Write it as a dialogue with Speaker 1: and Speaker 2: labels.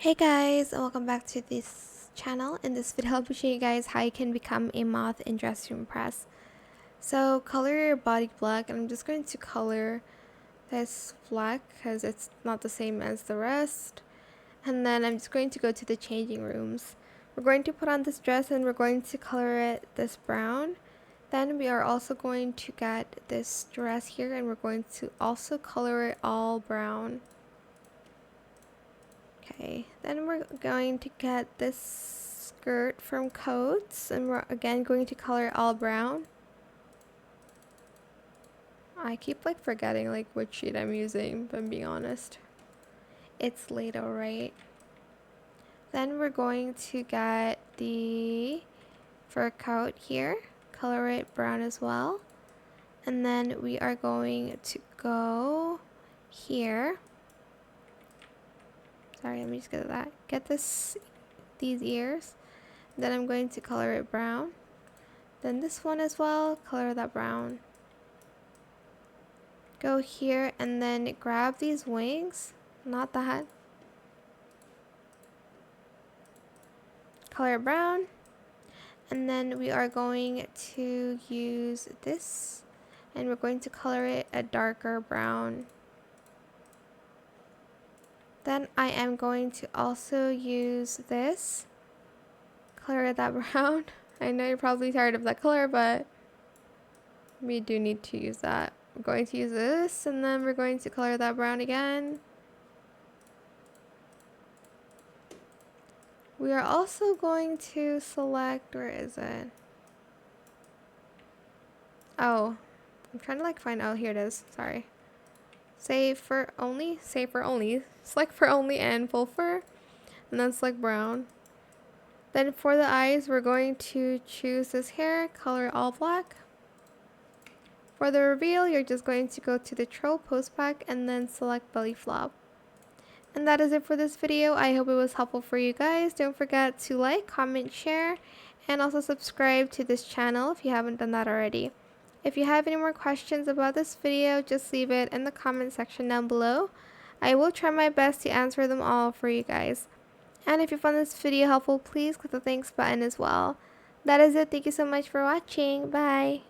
Speaker 1: Hey guys, and welcome back to this channel. In this video, I'll be showing you guys how you can become a moth in Dress to Impress. So color your body black, and I'm just going to color this black because it's not the same as the rest. And then I'm just going to go to the changing rooms. We're going to put on this dress and we're going to color it this brown. Then we are also going to get this dress here and we're going to also color it all brown. Okay, then we're going to get this skirt from Coats and we're again going to color it all brown. I keep forgetting which sheet I'm using, if I'm being honest. It's late, alright. Then we're going to get the fur coat here, color it brown as well. And then we are going to go here. Sorry, let me just get that. Get these ears. Then I'm going to color it brown. Then this one as well, color that brown. Go here and then grab these wings. Not that. Color brown. And then we are going to use this. And we're going to color it a darker brown. Then I am going to also use this. Color that brown. I know you're probably tired of that color, but we do need to use that. We're going to use this, and then we're going to color that brown again. We are also going to select, where is it? Oh, I'm trying to find, oh, here it is, sorry. Save for only, select for only and full fur, and then select brown. Then for the eyes, we're going to choose this hair, color all black. For the reveal, you're just going to go to the troll post pack and then select belly flop. And that is it for this video. I hope it was helpful for you guys. Don't forget to like, comment, share, and also subscribe to this channel if you haven't done that already. If you have any more questions about this video, just leave it in the comment section down below. I will try my best to answer them all for you guys. And if you found this video helpful, please click the thanks button as well. That is it. Thank you so much for watching. Bye.